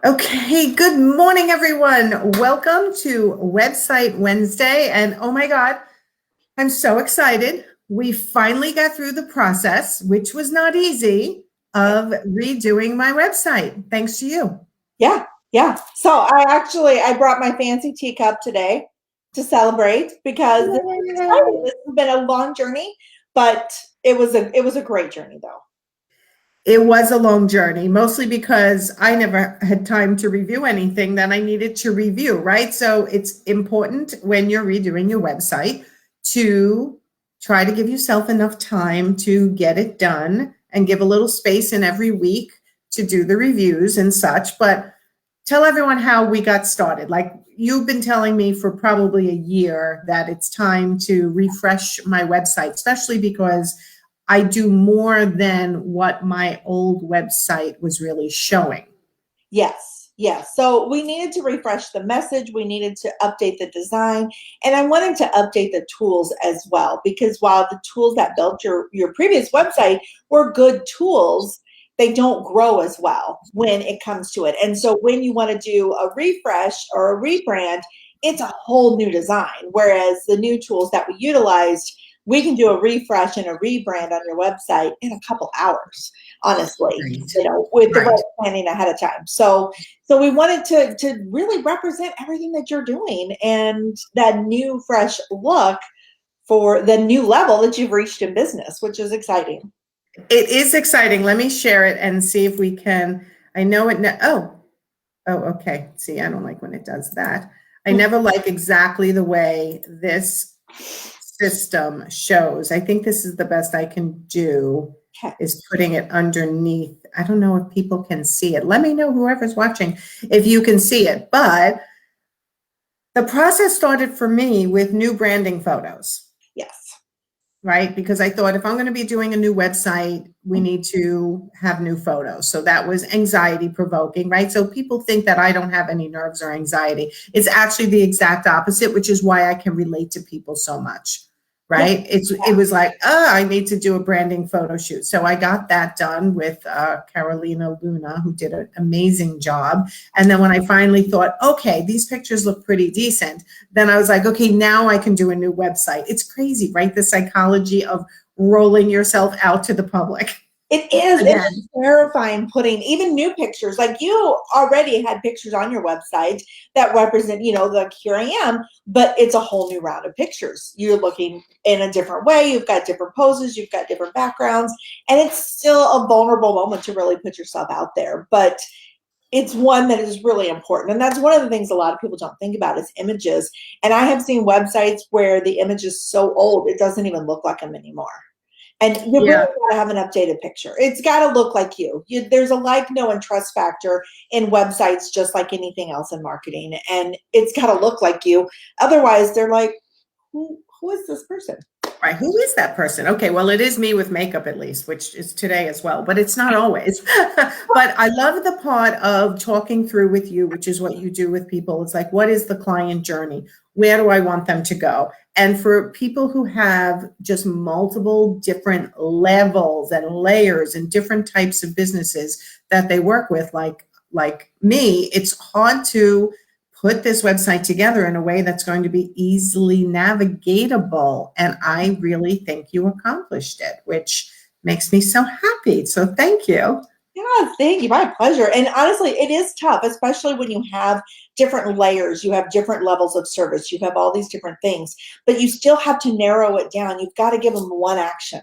Okay, good morning, everyone. Welcome to Website Wednesday. And oh my God, I'm so excited. We finally got through the process, which was not easy, of redoing my website. Thanks to you. Yeah. So I brought my fancy teacup today to celebrate because this has been a long journey, but it was a great journey though. It was a long journey, mostly because I never had time to review anything that I needed to review, right? So it's important when you're redoing your website to try to give yourself enough time to get it done and give a little space in every week to do the reviews and such. But tell everyone how we got started. Like, you've been telling me for probably a year that it's time to refresh my website, especially because I do more than what my old website was really showing. Yes. So we needed to refresh the message. We needed to update the design, and I wanted to update the tools as well, because while the tools that built your previous website were good tools, they don't grow as well when it comes to it. And so when you want to do a refresh or a rebrand, it's a whole new design. Whereas the new tools that we utilized, we can do a refresh and a rebrand on your website in a couple hours, honestly, with the right planning ahead of time. So we wanted to really represent everything that you're doing and that new, fresh look for the new level that you've reached in business, which is exciting. It is exciting. Let me share it and see if we can. I know it. Okay. See, I don't like when it does that. I never like exactly the way this system shows. I think this is the best I can do, is putting it underneath. I don't know if people can see it. Let me know, whoever's watching, if you can see it. But the process started for me with new branding photos. Yes. Right? Because I thought, if I'm going to be doing a new website, we need to have new photos. So that was anxiety provoking, right? So people think that I don't have any nerves or anxiety. It's actually the exact opposite, which is why I can relate to people so much, right? It was like, I need to do a branding photo shoot. So I got that done with Carolina Luna, who did an amazing job. And then when I finally thought, okay, these pictures look pretty decent, then I was like, okay, now I can do a new website. It's crazy, right? The psychology of rolling yourself out to the public. It is. It's terrifying putting even new pictures. Like, you already had pictures on your website that represent, like, here I am, but it's a whole new round of pictures. You're looking in a different way. You've got different poses. You've got different backgrounds. And it's still a vulnerable moment to really put yourself out there. But it's one that is really important. And that's one of the things a lot of people don't think about, is images. And I have seen websites where the image is so old, it doesn't even look like them anymore. And you really got to have an updated picture. It's got to look like you. There's a like, know, and trust factor in websites, just like anything else in marketing. And it's got to look like you. Otherwise, they're like, who is this person? Right. Who is that person? Okay, well, it is me with makeup, at least, which is today as well, but it's not always. But I love the part of talking through with you, which is what you do with people. It's like, what is the client journey? Where do I want them to go? And for people who have just multiple different levels and layers and different types of businesses that they work with, like me, it's hard to put this website together in a way that's going to be easily navigatable. And I really think you accomplished it, which makes me so happy. So thank you. Yeah, thank you. My pleasure. And honestly, it is tough, especially when you have different layers, you have different levels of service, you have all these different things, but you still have to narrow it down. You've got to give them one action.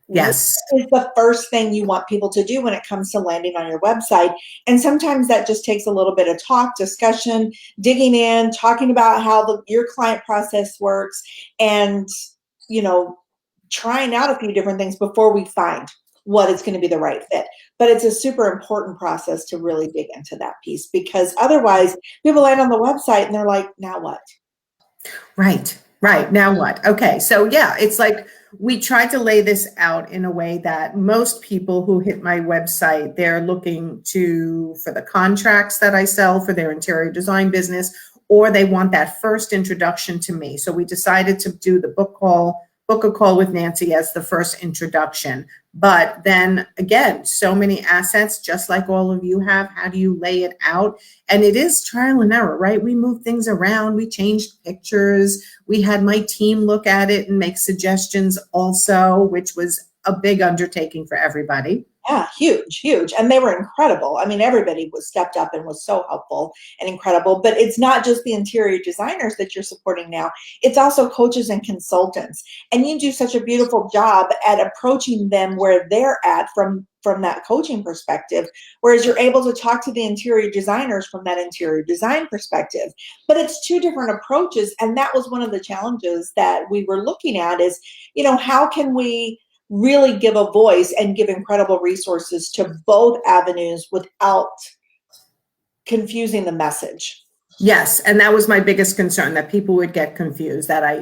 Yes. What is the first thing you want people to do when it comes to landing on your website? And sometimes that just takes a little bit of talk, discussion, digging in, talking about how your client process works, and, trying out a few different things before we find what is going to be the right fit. But it's a super important process to really dig into that piece, because otherwise people land on the website and they're like, now what? Right. Now what? Okay. So yeah, it's like, we tried to lay this out in a way that most people who hit my website, they're looking for the contracts that I sell for their interior design business, or they want that first introduction to me. So we decided to do the book call book a call with Nancy as the first introduction. But then again, so many assets, just like all of you have. How do you lay it out? And it is trial and error, right? We moved things around. We changed pictures. We had my team look at it and make suggestions also, which was a big undertaking for everybody. Yeah, huge, huge. And they were incredible. I mean, everybody was stepped up and was so helpful and incredible. But it's not just the interior designers that you're supporting now. It's also coaches and consultants. And you do such a beautiful job at approaching them where they're at from that coaching perspective, whereas you're able to talk to the interior designers from that interior design perspective. But it's two different approaches. And that was one of the challenges that we were looking at is, how can we really give a voice and give incredible resources to both avenues without confusing the message? Yes, and that was my biggest concern, that people would get confused, that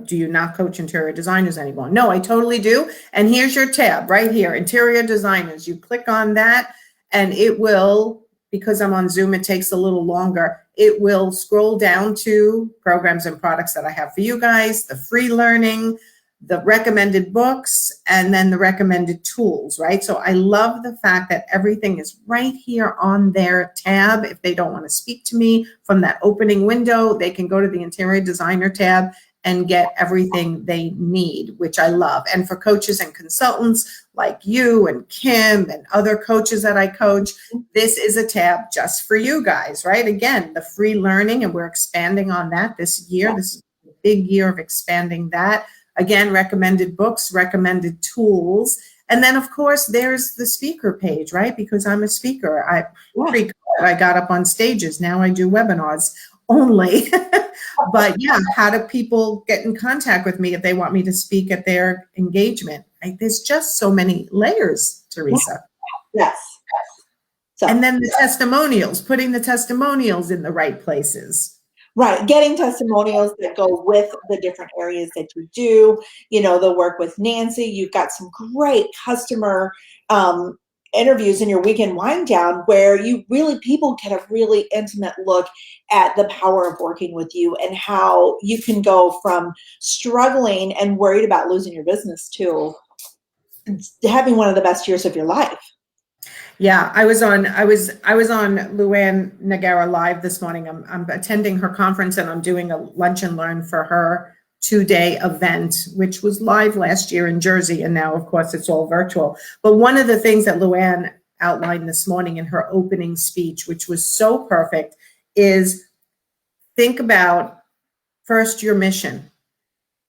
do you not coach interior designers anymore? No, I totally do. And here's your tab right here, interior designers. You click on that and it will, because I'm on Zoom, it takes a little longer. It will scroll down to programs and products that I have for you guys, the free learning, the recommended books, and then the recommended tools, right? So I love the fact that everything is right here on their tab. If they don't want to speak to me from that opening window, they can go to the interior designer tab and get everything they need, which I love. And for coaches and consultants like you and Kim and other coaches that I coach, this is a tab just for you guys, right? Again, the free learning, and we're expanding on that this year. This is a big year of expanding that. Again, recommended books, recommended tools. And then, of course, there's the speaker page, right? Because I'm a speaker. I got up on stages. Now I do webinars only. But yeah, how do people get in contact with me if they want me to speak at their engagement? There's just so many layers, Teresa. Yes. So, and then the testimonials, putting the testimonials in the right places. Right. Getting testimonials that go with the different areas that you do, the work with Nancy. You've got some great customer interviews in your weekend wind down where people get a really intimate look at the power of working with you and how you can go from struggling and worried about losing your business to having one of the best years of your life. Yeah, I was on Luann Nagara Live this morning. I'm attending her conference and I'm doing a lunch and learn for her 2-day event, which was live last year in Jersey. And now, of course, it's all virtual. But one of the things that Luann outlined this morning in her opening speech, which was so perfect, is think about first your mission,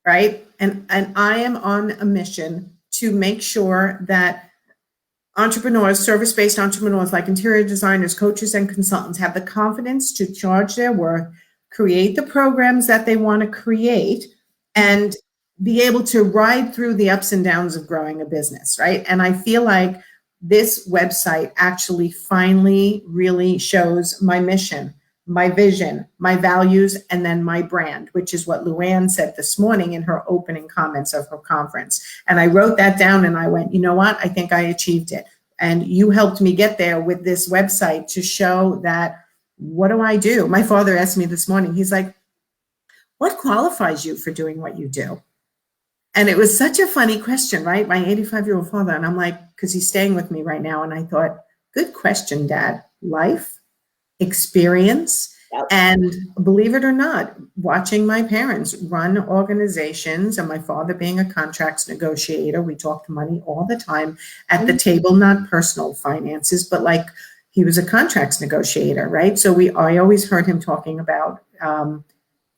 right? And I am on a mission to make sure that entrepreneurs, service-based entrepreneurs like interior designers, coaches, and consultants have the confidence to charge their worth, create the programs that they want to create, and be able to ride through the ups and downs of growing a business, right? And I feel like this website actually finally really shows my mission, my vision, my values, and then my brand, which is what Luann said this morning in her opening comments of her conference. And I wrote that down and I went, you know what? I think I achieved it. And you helped me get there with this website to show that, what do I do? My father asked me this morning, he's like, what qualifies you for doing what you do? And it was such a funny question, right? My 85-year-old father. And I'm like, because he's staying with me right now. And I thought, good question, Dad. Life, experience, and believe it or not, watching my parents run organizations and my father being a contracts negotiator, we talked money all the time at the table, not personal finances, but like he was a contracts negotiator, right? So I always heard him talking about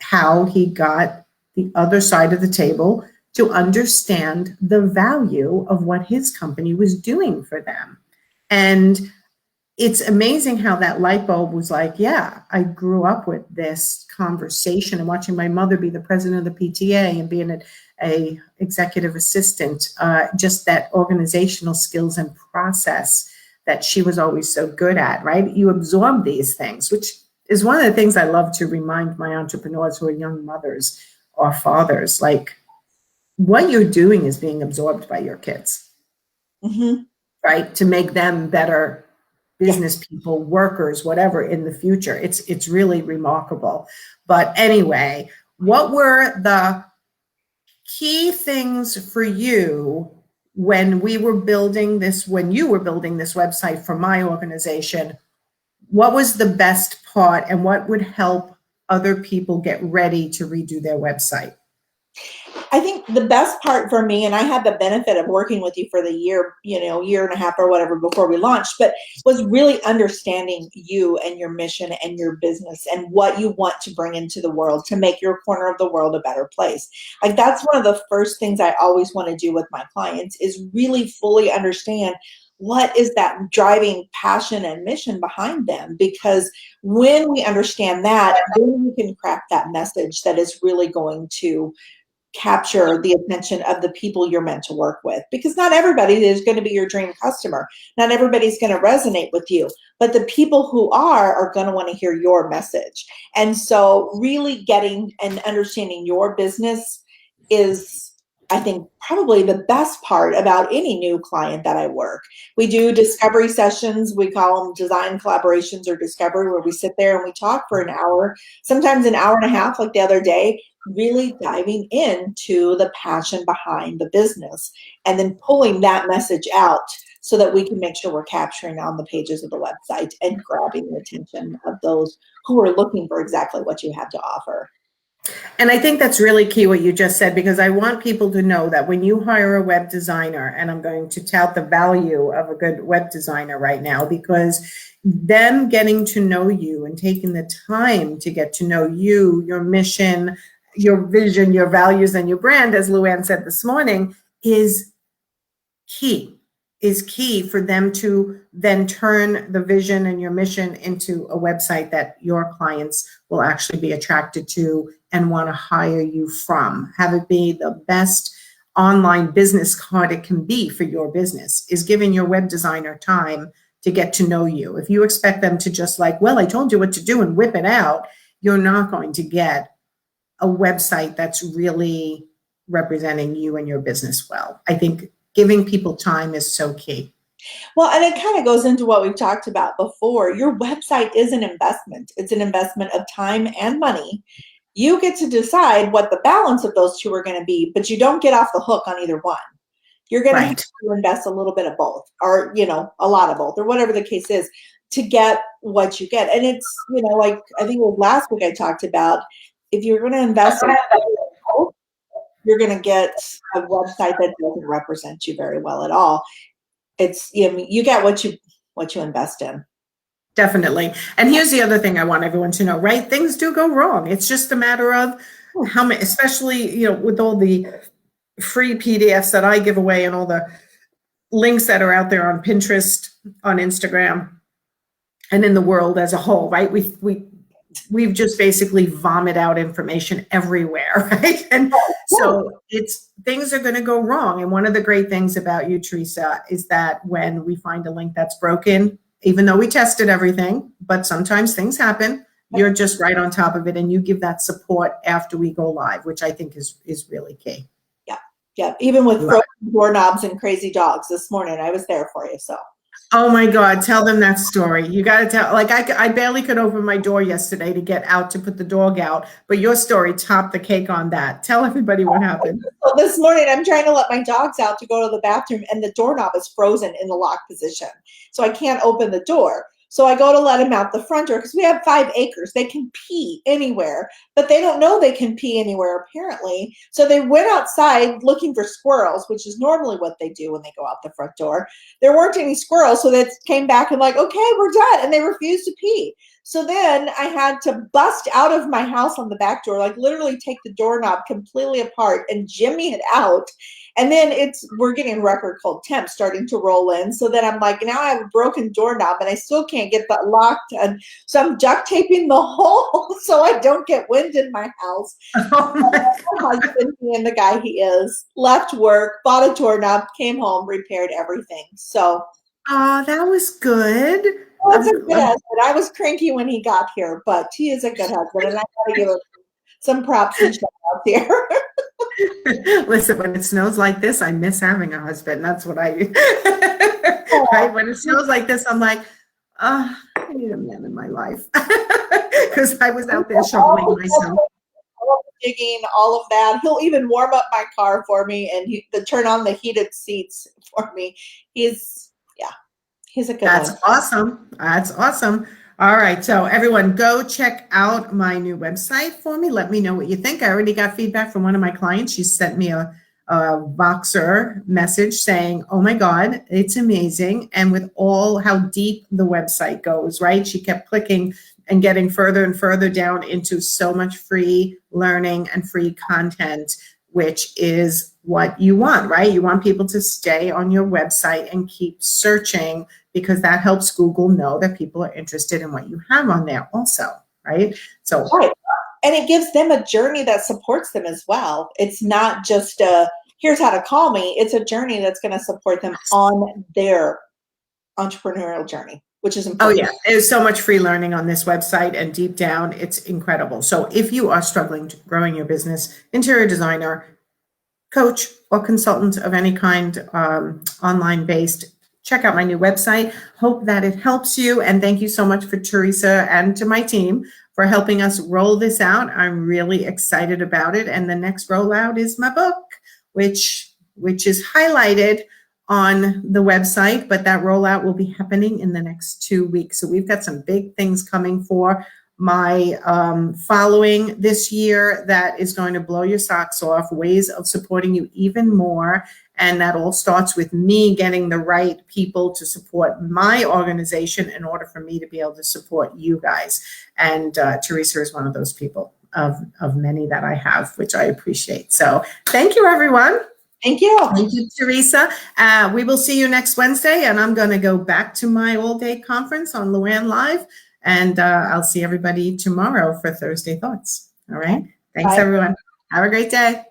how he got the other side of the table to understand the value of what his company was doing for them. And it's amazing how that light bulb was like, yeah, I grew up with this conversation and watching my mother be the president of the PTA and being a executive assistant, just that organizational skills and process that she was always so good at, right? You absorb these things, which is one of the things I love to remind my entrepreneurs who are young mothers or fathers, like what you're doing is being absorbed by your kids, right? To make them better business people, workers, whatever in the future. It's really remarkable. But anyway, what were the key things for you when we were building this, when you were building this website for my organization. What was the best part, and what would help other people get ready to redo their website? I think the best part for me, and I had the benefit of working with you for the year, year and a half or whatever before we launched, but was really understanding you and your mission and your business and what you want to bring into the world to make your corner of the world a better place. Like, that's one of the first things I always want to do with my clients, is really fully understand what is that driving passion and mission behind them. Because when we understand that, then we can craft that message that is really going to capture the attention of the people you're meant to work with. Because not everybody is going to be your dream customer. Not everybody's going to resonate with you, but the people who are going to want to hear your message. And so really getting and understanding your business is, I think, probably the best part about any new client that I work. We do discovery sessions. We call them design collaborations or discovery, where we sit there and we talk for an hour, sometimes an hour and a half, like the other day, really diving into the passion behind the business and then pulling that message out so that we can make sure we're capturing on the pages of the website and grabbing the attention of those who are looking for exactly what you have to offer. And I think that's really key what you just said, because I want people to know that when you hire a web designer, and I'm going to tout the value of a good web designer right now, because them getting to know you and taking the time to get to know you, your mission, your vision, your values, and your brand, as Luann said this morning, is key for them to then turn the vision and your mission into a website that your clients will actually be attracted to and want to hire you from. Have it be the best online business card it can be for your business, is giving your web designer time to get to know you. If you expect them to just like, well, I told you what to do and whip it out, you're not going to get a website that's really representing you and your business well. I think giving people time is so key. Well, and it kind of goes into what we've talked about before. Your website is an investment. It's an investment of time and money. You get to decide what the balance of those two are going to be, but you don't get off the hook on either one. You're going to have to invest a little bit of both, or, a lot of both, or whatever the case is, to get what you get. And it's, like I think it was last week I talked about, if you're going to invest in both, you're going to get a website that doesn't represent you very well at all. It's, you get what you invest in. Definitely. And here's the other thing I want everyone to know, right? Things do go wrong. It's just a matter of how many, especially, with all the free PDFs that I give away and all the links that are out there on Pinterest, on Instagram, and in the world as a whole, right? We've just basically vomit out information everywhere, right? And so things are going to go wrong. And one of the great things about you, Teresa, is that when we find a link that's broken, even though we tested everything, but sometimes things happen, you're just right on top of it, and you give that support after we go live, which I think is really key. Yeah. Even with frozen doorknobs and crazy dogs this morning, I was there for you. So. Oh my God, tell them that story. You got to tell, like I barely could open my door yesterday to get out to put the dog out, but your story topped the cake on that. Tell everybody what happened. Well, this morning I'm trying to let my dogs out to go to the bathroom, and the doorknob is frozen in the lock position. So I can't open the door. So I go to let them out the front door, because we have 5 acres. They can pee anywhere, but they don't know they can pee anywhere, apparently. So they went outside looking for squirrels, which is normally what they do when they go out the front door. There weren't any squirrels, so they came back and like, okay, we're done. And they refused to pee. So then I had to bust out of my house on the back door, like literally take the doorknob completely apart and jimmy it out. And then we're getting record cold temps starting to roll in. So then I'm like, now I have a broken doorknob and I still can't get that locked. And so I'm duct taping the hole so I don't get wind in my house. My husband, being the guy he is, left work, bought a doorknob, came home, repaired everything. So. Oh, that was good. Well, that's a good husband. I was cranky when he got here, but he is a good husband, and I gotta give him some props and shout out here. Listen, when it snows like this, I miss having a husband. That's what I do. Right? When it snows like this, I'm like, I need a man in my life. Because I was out there shoveling myself. all of the digging, all of that. He'll even warm up my car for me and turn on the heated seats for me. He's a good That's one. awesome. That's awesome. All right. So everyone go check out my new website for me. Let me know what you think. I already got feedback from one of my clients. She sent me a Voxer message saying, oh my God, it's amazing. And with all how deep the website goes, right? She kept clicking and getting further and further down into so much free learning and free content, which is what you want, right? You want people to stay on your website and keep searching, because that helps Google know that people are interested in what you have on there also, right? So, right. And it gives them a journey that supports them as well. It's not just here's how to call me. It's a journey that's going to support them on their entrepreneurial journey, which is important. Oh yeah, there's so much free learning on this website, and deep down, it's incredible. So if you are struggling to growing your business, interior designer, coach, or consultant of any kind, online based, check out my new website. Hope that it helps you. And thank you so much for Teresa and to my team for helping us roll this out. I'm really excited about it. And the next rollout is my book, which is highlighted on the website, but that rollout will be happening in the next 2 weeks. So we've got some big things coming for my following this year that is going to blow your socks off, ways of supporting you even more. And that all starts with me getting the right people to support my organization in order for me to be able to support you guys. And Teresa is one of those people of many that I have, which I appreciate. So thank you, everyone. Thank you. Thank you, Teresa. We will see you next Wednesday, and I'm going to go back to my all-day conference on Luann Live, and I'll see everybody tomorrow for Thursday Thoughts. All right. Thanks, Bye. everyone. Have a great day.